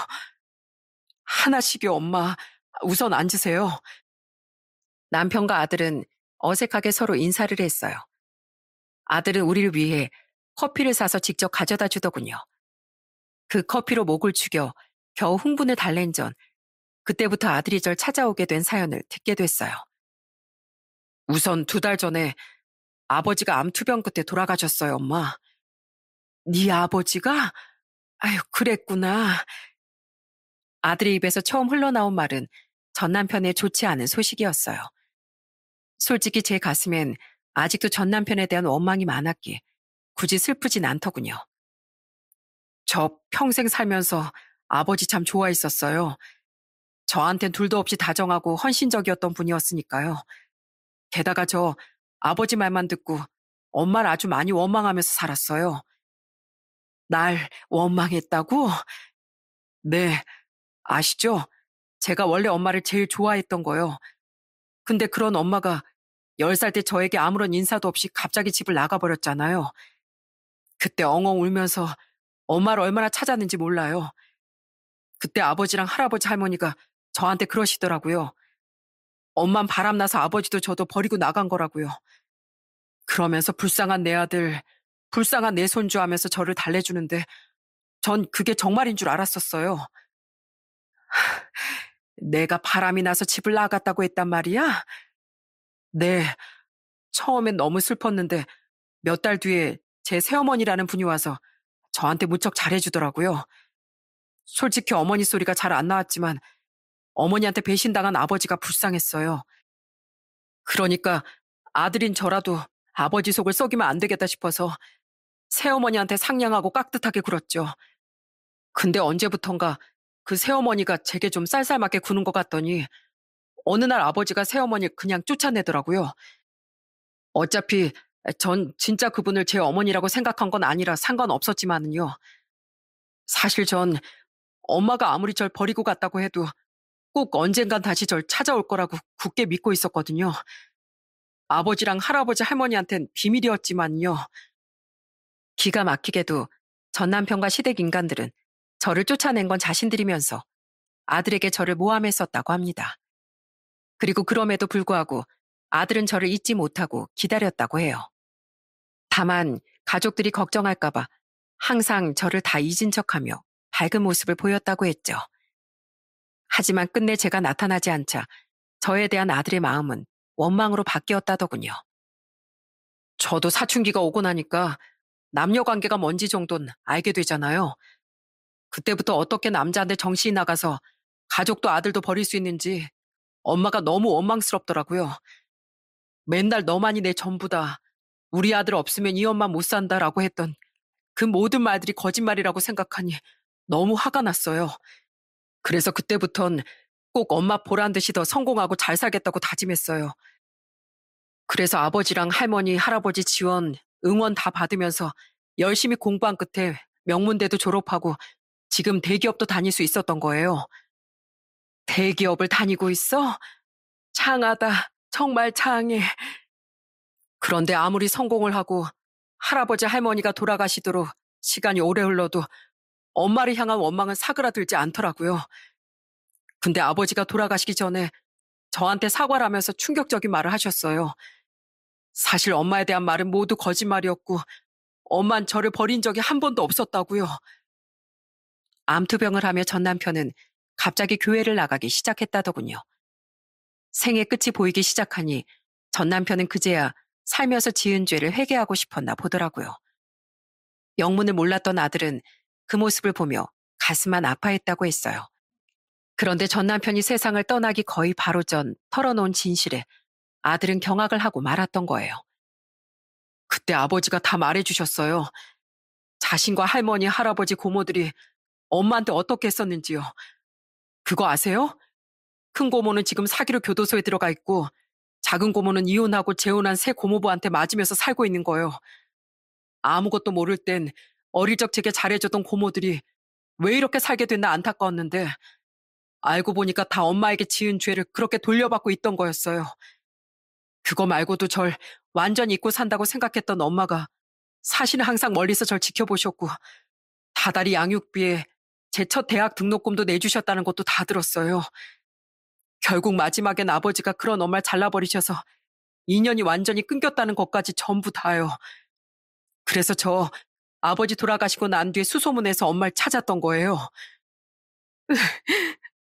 하나씩요, 엄마. 우선 앉으세요. 남편과 아들은 어색하게 서로 인사를 했어요. 아들은 우리를 위해 커피를 사서 직접 가져다 주더군요. 그 커피로 목을 죽여 겨우 흥분을 달랜 전 그때부터 아들이 절 찾아오게 된 사연을 듣게 됐어요. 우선 2달 전에 아버지가 암투병 끝에 돌아가셨어요, 엄마. 네 아버지가? 아유, 그랬구나. 아들의 입에서 처음 흘러나온 말은 전 남편의 좋지 않은 소식이었어요. 솔직히 제 가슴엔 아직도 전 남편에 대한 원망이 많았기에 굳이 슬프진 않더군요. 저 평생 살면서 아버지 참 좋아했었어요. 저한텐 둘도 없이 다정하고 헌신적이었던 분이었으니까요. 게다가 저 아버지 말만 듣고 엄마를 아주 많이 원망하면서 살았어요. 날 원망했다고? 네, 아시죠? 제가 원래 엄마를 제일 좋아했던 거요. 근데 그런 엄마가 10살 때 저에게 아무런 인사도 없이 갑자기 집을 나가버렸잖아요. 그때 엉엉 울면서 엄마를 얼마나 찾았는지 몰라요. 그때 아버지랑 할아버지 할머니가 저한테 그러시더라고요. 엄만 바람나서 아버지도 저도 버리고 나간 거라고요. 그러면서 불쌍한 내 아들, 불쌍한 내 손주 하면서 저를 달래주는데 전 그게 정말인 줄 알았었어요. 내가 바람이 나서 집을 나갔다고 했단 말이야? 네, 처음엔 너무 슬펐는데 몇 달 뒤에 제 새어머니라는 분이 와서 저한테 무척 잘해주더라고요. 솔직히 어머니 소리가 잘 안 나왔지만 어머니한테 배신당한 아버지가 불쌍했어요. 그러니까 아들인 저라도 아버지 속을 썩이면 안 되겠다 싶어서 새어머니한테 상냥하고 깍듯하게 굴었죠. 근데 언제부턴가 그 새어머니가 제게 좀 쌀쌀맞게 구는 것 같더니 어느 날 아버지가 새어머니를 그냥 쫓아내더라고요. 어차피 전 진짜 그분을 제 어머니라고 생각한 건 아니라 상관없었지만은요. 사실 전 엄마가 아무리 절 버리고 갔다고 해도 꼭 언젠간 다시 절 찾아올 거라고 굳게 믿고 있었거든요. 아버지랑 할아버지 할머니한텐 비밀이었지만요. 기가 막히게도 전 남편과 시댁 인간들은 저를 쫓아낸 건 자신들이면서 아들에게 저를 모함했었다고 합니다. 그리고 그럼에도 불구하고 아들은 저를 잊지 못하고 기다렸다고 해요. 다만 가족들이 걱정할까봐 항상 저를 다 잊은 척하며 밝은 모습을 보였다고 했죠. 하지만 끝내 제가 나타나지 않자 저에 대한 아들의 마음은 원망으로 바뀌었다더군요. 저도 사춘기가 오고 나니까 남녀 관계가 뭔지 정도는 알게 되잖아요. 그때부터 어떻게 남자한테 정신이 나가서 가족도 아들도 버릴 수 있는지 엄마가 너무 원망스럽더라고요. 맨날 너만이 내 전부다. 우리 아들 없으면 이 엄마 못 산다라고 했던 그 모든 말들이 거짓말이라고 생각하니 너무 화가 났어요. 그래서 그때부턴 꼭 엄마 보란 듯이 더 성공하고 잘 살겠다고 다짐했어요. 그래서 아버지랑 할머니, 할아버지 지원, 응원 다 받으면서 열심히 공부한 끝에 명문대도 졸업하고 지금 대기업도 다닐 수 있었던 거예요. 대기업을 다니고 있어? 창하다. 정말 창해. 그런데 아무리 성공을 하고 할아버지 할머니가 돌아가시도록 시간이 오래 흘러도 엄마를 향한 원망은 사그라들지 않더라고요. 근데 아버지가 돌아가시기 전에 저한테 사과를 하면서 충격적인 말을 하셨어요. 사실 엄마에 대한 말은 모두 거짓말이었고 엄만 저를 버린 적이 한 번도 없었다고요. 암투병을 하며 전 남편은 갑자기 교회를 나가기 시작했다더군요. 생의 끝이 보이기 시작하니 전 남편은 그제야 살면서 지은 죄를 회개하고 싶었나 보더라고요. 영문을 몰랐던 아들은 그 모습을 보며 가슴만 아파했다고 했어요. 그런데 전 남편이 세상을 떠나기 거의 바로 전 털어놓은 진실에 아들은 경악을 하고 말았던 거예요. 그때 아버지가 다 말해주셨어요. 자신과 할머니, 할아버지, 고모들이 엄마한테 어떻게 했었는지요. 그거 아세요? 큰 고모는 지금 사기로 교도소에 들어가 있고 작은 고모는 이혼하고 재혼한 새 고모부한테 맞으면서 살고 있는 거예요. 아무것도 모를 땐 어릴 적 제게 잘해줬던 고모들이 왜 이렇게 살게 됐나 안타까웠는데 알고 보니까 다 엄마에게 지은 죄를 그렇게 돌려받고 있던 거였어요. 그거 말고도 절 완전히 잊고 산다고 생각했던 엄마가 사실은 항상 멀리서 절 지켜보셨고 다달이 양육비에 제 첫 대학 등록금도 내주셨다는 것도 다 들었어요. 결국 마지막엔 아버지가 그런 엄마를 잘라버리셔서 인연이 완전히 끊겼다는 것까지 전부 다요. 그래서 저 아버지 돌아가시고 난 뒤에 수소문해서 엄마를 찾았던 거예요.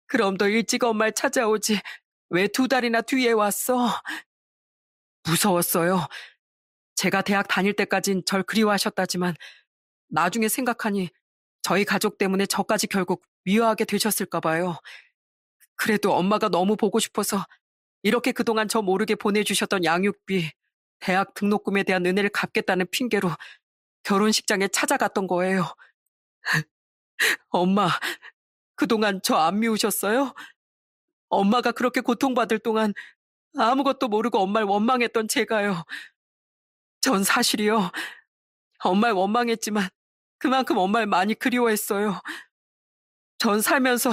그럼 더 일찍 엄마를 찾아오지. 왜 2달이나 뒤에 왔어? 무서웠어요. 제가 대학 다닐 때까진 절 그리워하셨다지만 나중에 생각하니 저희 가족 때문에 저까지 결국 미워하게 되셨을까 봐요. 그래도 엄마가 너무 보고 싶어서 이렇게 그동안 저 모르게 보내주셨던 양육비, 대학 등록금에 대한 은혜를 갚겠다는 핑계로 결혼식장에 찾아갔던 거예요. 엄마, 그동안 저 안 미우셨어요? 엄마가 그렇게 고통받을 동안 아무것도 모르고 엄마를 원망했던 제가요. 전 사실이요. 엄마를 원망했지만 그만큼 엄마를 많이 그리워했어요. 전 살면서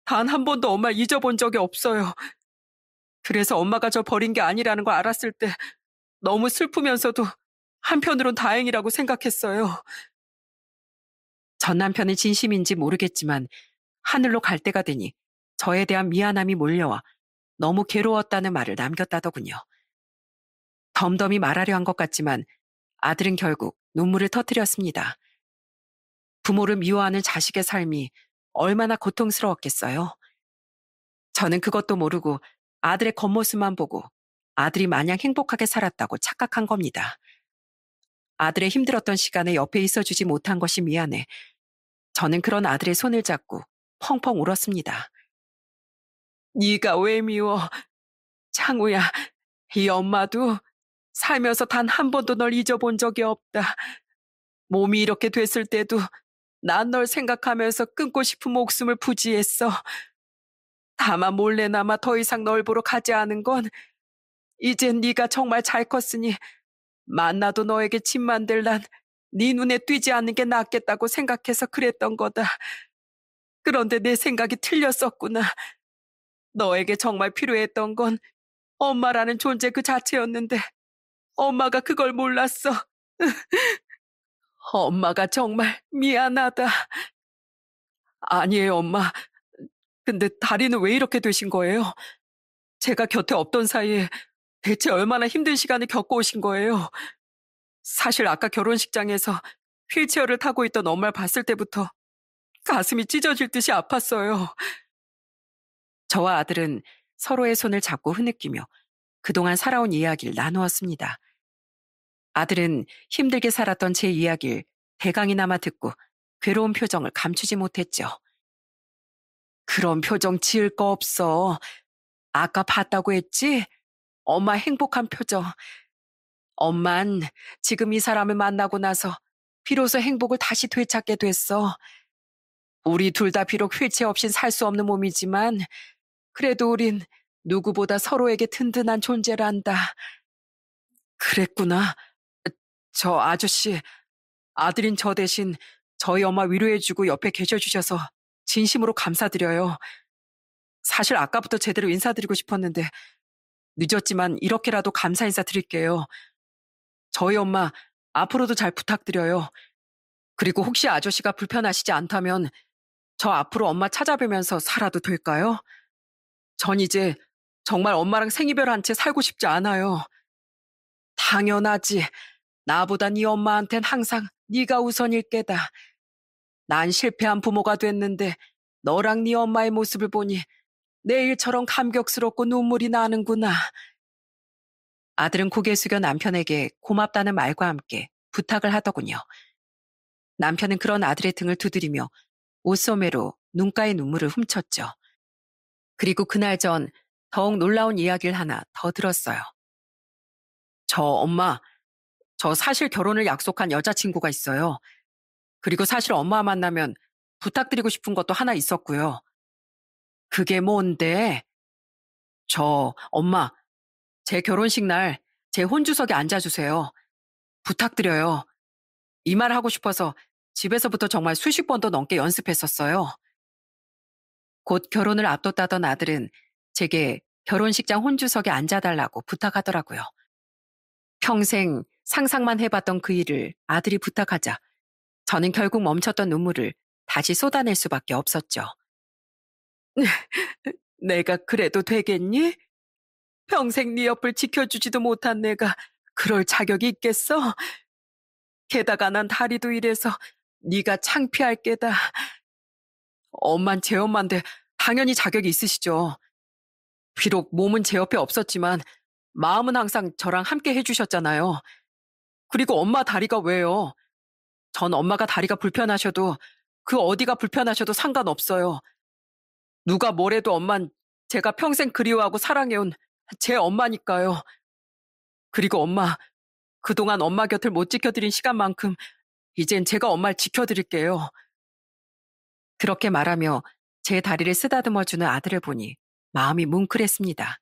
단 한 번도 엄마를 잊어본 적이 없어요. 그래서 엄마가 저 버린 게 아니라는 걸 알았을 때 너무 슬프면서도 한편으론 다행이라고 생각했어요. 전 남편은 진심인지 모르겠지만 하늘로 갈 때가 되니 저에 대한 미안함이 몰려와 너무 괴로웠다는 말을 남겼다더군요. 덤덤히 말하려 한 것 같지만 아들은 결국 눈물을 터뜨렸습니다. 부모를 미워하는 자식의 삶이 얼마나 고통스러웠겠어요. 저는 그것도 모르고 아들의 겉모습만 보고 아들이 마냥 행복하게 살았다고 착각한 겁니다. 아들의 힘들었던 시간에 옆에 있어주지 못한 것이 미안해. 저는 그런 아들의 손을 잡고 펑펑 울었습니다. 네가 왜 미워? 창우야, 이 엄마도 살면서 단 한 번도 널 잊어본 적이 없다. 몸이 이렇게 됐을 때도 난 널 생각하면서 끊고 싶은 목숨을 부지했어. 다만 몰래나마 더 이상 널 보러 가지 않은 건 이젠 네가 정말 잘 컸으니 만나도 너에게 집 만들 난 네 눈에 띄지 않는 게 낫겠다고 생각해서 그랬던 거다. 그런데 내 생각이 틀렸었구나. 너에게 정말 필요했던 건 엄마라는 존재 그 자체였는데 엄마가 그걸 몰랐어. 엄마가 정말 미안하다. 아니에요, 엄마. 근데 다리는 왜 이렇게 되신 거예요? 제가 곁에 없던 사이에 대체 얼마나 힘든 시간을 겪고 오신 거예요? 사실 아까 결혼식장에서 휠체어를 타고 있던 엄마를 봤을 때부터 가슴이 찢어질 듯이 아팠어요. 저와 아들은 서로의 손을 잡고 흐느끼며 그동안 살아온 이야기를 나누었습니다. 아들은 힘들게 살았던 제 이야기를 대강이나마 듣고 괴로운 표정을 감추지 못했죠. 그런 표정 지을 거 없어. 아까 봤다고 했지? 엄마 행복한 표정. 엄만 지금 이 사람을 만나고 나서 비로소 행복을 다시 되찾게 됐어. 우리 둘 다 비록 휠체어 없인 살 수 없는 몸이지만 그래도 우린 누구보다 서로에게 든든한 존재란다. 그랬구나. 저 아저씨, 아들인 저 대신 저희 엄마 위로해주고 옆에 계셔주셔서 진심으로 감사드려요. 사실 아까부터 제대로 인사드리고 싶었는데 늦었지만 이렇게라도 감사 인사 드릴게요. 저희 엄마 앞으로도 잘 부탁드려요. 그리고 혹시 아저씨가 불편하시지 않다면 저 앞으로 엄마 찾아뵈면서 살아도 될까요? 전 이제 정말 엄마랑 생이별한 채 살고 싶지 않아요. 당연하지. 나보다 네 엄마한텐 항상 네가 우선일 게다. 난 실패한 부모가 됐는데 너랑 네 엄마의 모습을 보니 내일처럼 감격스럽고 눈물이 나는구나. 아들은 고개 숙여 남편에게 고맙다는 말과 함께 부탁을 하더군요. 남편은 그런 아들의 등을 두드리며 옷소매로 눈가의 눈물을 훔쳤죠. 그리고 그날 전 더욱 놀라운 이야기를 하나 더 들었어요. 저 엄마, 저 사실 결혼을 약속한 여자친구가 있어요. 그리고 사실 엄마 만나면 부탁드리고 싶은 것도 하나 있었고요. 그게 뭔데? 엄마, 제 결혼식 날 제 혼주석에 앉아주세요. 부탁드려요. 이 말 하고 싶어서 집에서부터 정말 수십 번도 넘게 연습했었어요. 곧 결혼을 앞뒀다던 아들은 제게 결혼식장 혼주석에 앉아달라고 부탁하더라고요. 평생 상상만 해봤던 그 일을 아들이 부탁하자 저는 결국 멈췄던 눈물을 다시 쏟아낼 수밖에 없었죠. 내가 그래도 되겠니? 평생 네 옆을 지켜주지도 못한 내가 그럴 자격이 있겠어? 게다가 난 다리도 이래서 네가 창피할 게다. 엄만 제 엄만데 당연히 자격이 있으시죠. 비록 몸은 제 옆에 없었지만 마음은 항상 저랑 함께 해주셨잖아요. 그리고 엄마 다리가 왜요? 전 엄마가 다리가 불편하셔도 그 어디가 불편하셔도 상관없어요. 누가 뭐래도 엄만 제가 평생 그리워하고 사랑해온 제 엄마니까요. 그리고 엄마, 그동안 엄마 곁을 못 지켜드린 시간만큼 이젠 제가 엄마를 지켜드릴게요. 그렇게 말하며 제 다리를 쓰다듬어주는 아들을 보니 마음이 뭉클했습니다.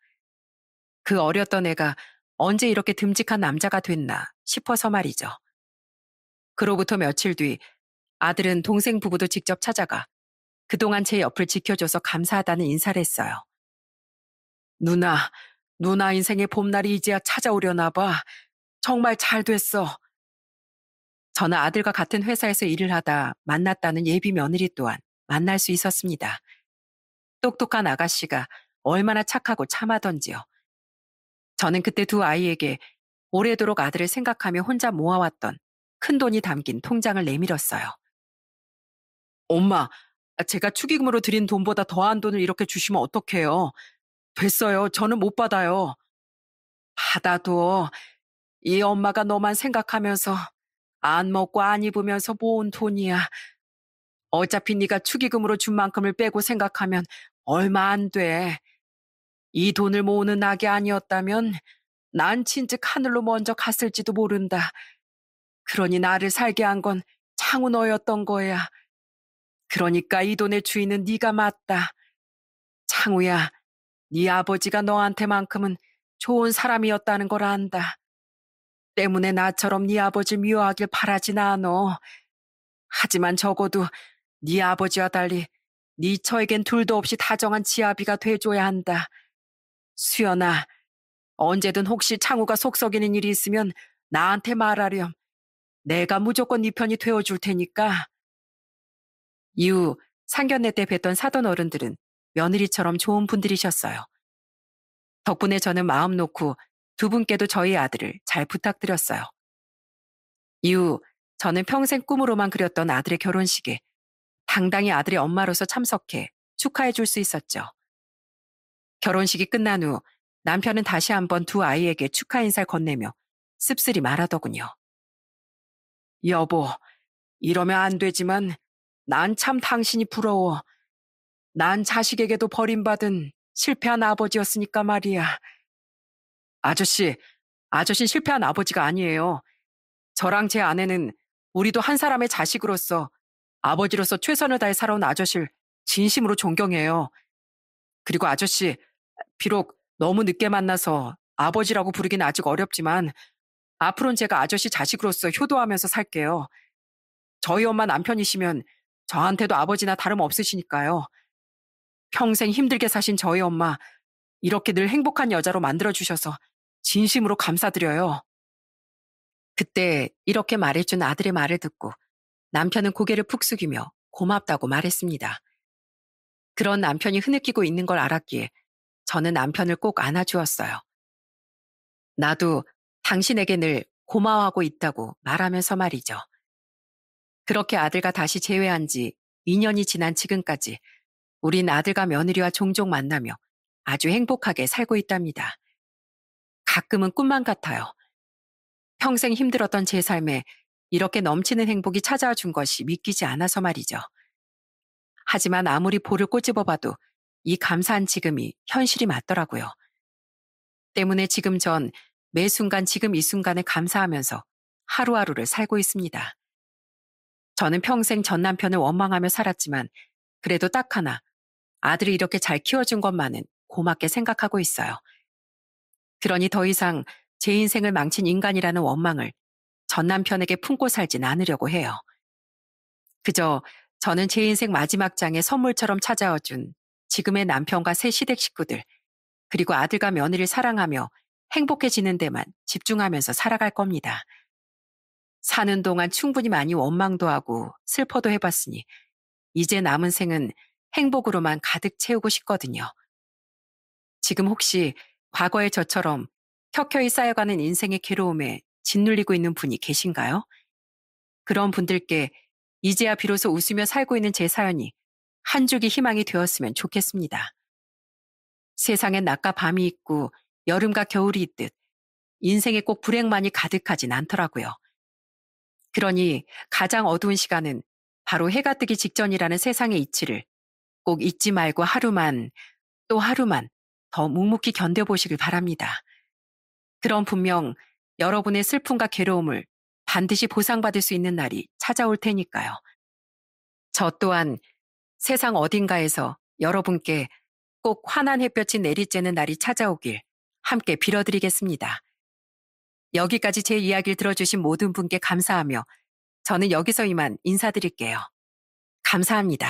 그 어렸던 애가 언제 이렇게 듬직한 남자가 됐나 싶어서 말이죠. 그로부터 며칠 뒤 아들은 동생 부부도 직접 찾아가 그동안 제 옆을 지켜줘서 감사하다는 인사를 했어요. 누나 인생의 봄날이 이제야 찾아오려나 봐. 정말 잘 됐어. 저는 아들과 같은 회사에서 일을 하다 만났다는 예비 며느리 또한 만날 수 있었습니다. 똑똑한 아가씨가 얼마나 착하고 참하던지요. 저는 그때 두 아이에게 오래도록 아들을 생각하며 혼자 모아왔던 큰 돈이 담긴 통장을 내밀었어요. 엄마, 제가 축의금으로 드린 돈보다 더한 돈을 이렇게 주시면 어떡해요? 됐어요. 저는 못 받아요. 받아도 이 엄마가 너만 생각하면서 안 먹고 안 입으면서 모은 돈이야. 어차피 네가 축의금으로 준 만큼을 빼고 생각하면 얼마 안 돼. 이 돈을 모으는 낙이 아니었다면 난 진즉 하늘로 먼저 갔을지도 모른다. 그러니 나를 살게 한 건 창우 너였던 거야. 그러니까 이 돈의 주인은 네가 맞다. 창우야, 네 아버지가 너한테만큼은 좋은 사람이었다는 걸 안다. 때문에 나처럼 네 아버지 미워하길 바라진 않어. 하지만 적어도 네 아버지와 달리 네 처에겐 둘도 없이 다정한 지아비가 돼줘야 한다. 수연아, 언제든 혹시 창우가 속 썩이는 일이 있으면 나한테 말하렴. 내가 무조건 네 편이 되어줄 테니까. 이후 상견례 때 뵀던 사돈 어른들은 며느리처럼 좋은 분들이셨어요. 덕분에 저는 마음 놓고 두 분께도 저희 아들을 잘 부탁드렸어요. 이후 저는 평생 꿈으로만 그렸던 아들의 결혼식에 당당히 아들의 엄마로서 참석해 축하해 줄 수 있었죠. 결혼식이 끝난 후 남편은 다시 한번 두 아이에게 축하 인사를 건네며 씁쓸히 말하더군요. 여보, 이러면 안 되지만 난 참 당신이 부러워. 난 자식에게도 버림받은 실패한 아버지였으니까 말이야. 아저씨는 실패한 아버지가 아니에요. 저랑 제 아내는 우리도 한 사람의 자식으로서 아버지로서 최선을 다해 살아온 아저씨를 진심으로 존경해요. 그리고 아저씨, 비록 너무 늦게 만나서 아버지라고 부르긴 아직 어렵지만 앞으로는 제가 아저씨 자식으로서 효도하면서 살게요. 저희 엄마 남편이시면 저한테도 아버지나 다름없으시니까요. 평생 힘들게 사신 저희 엄마, 이렇게 늘 행복한 여자로 만들어주셔서 진심으로 감사드려요. 그때 이렇게 말해준 아들의 말을 듣고 남편은 고개를 푹 숙이며 고맙다고 말했습니다. 그런 남편이 흐느끼고 있는 걸 알았기에 저는 남편을 꼭 안아주었어요. 나도 당신에게 늘 고마워하고 있다고 말하면서 말이죠. 그렇게 아들과 다시 재회한 지 2년이 지난 지금까지 우린 아들과 며느리와 종종 만나며 아주 행복하게 살고 있답니다. 가끔은 꿈만 같아요. 평생 힘들었던 제 삶에 이렇게 넘치는 행복이 찾아와 준 것이 믿기지 않아서 말이죠. 하지만 아무리 볼을 꼬집어봐도 이 감사한 지금이 현실이 맞더라고요. 때문에 지금 전 매 순간 지금 이 순간에 감사하면서 하루하루를 살고 있습니다. 저는 평생 전 남편을 원망하며 살았지만 그래도 딱 하나, 아들을 이렇게 잘 키워준 것만은 고맙게 생각하고 있어요. 그러니 더 이상 제 인생을 망친 인간이라는 원망을 전 남편에게 품고 살진 않으려고 해요. 그저 저는 제 인생 마지막 장에 선물처럼 찾아와준 지금의 남편과 새 시댁 식구들, 그리고 아들과 며느리를 사랑하며 행복해지는 데만 집중하면서 살아갈 겁니다. 사는 동안 충분히 많이 원망도 하고 슬퍼도 해봤으니 이제 남은 생은 행복으로만 가득 채우고 싶거든요. 지금 혹시 과거의 저처럼 켜켜이 쌓여가는 인생의 괴로움에 짓눌리고 있는 분이 계신가요? 그런 분들께 이제야 비로소 웃으며 살고 있는 제 사연이 한 줄기 희망이 되었으면 좋겠습니다. 세상엔 낮과 밤이 있고 여름과 겨울이 있듯 인생에 꼭 불행만이 가득하진 않더라고요. 그러니 가장 어두운 시간은 바로 해가 뜨기 직전이라는 세상의 이치를 꼭 잊지 말고 하루만, 또 하루만 더 묵묵히 견뎌보시길 바랍니다. 그럼 분명 여러분의 슬픔과 괴로움을 반드시 보상받을 수 있는 날이 찾아올 테니까요. 저 또한 세상 어딘가에서 여러분께 꼭 환한 햇볕이 내리쬐는 날이 찾아오길 함께 빌어드리겠습니다. 여기까지 제 이야기를 들어주신 모든 분께 감사하며 저는 여기서 이만 인사드릴게요. 감사합니다.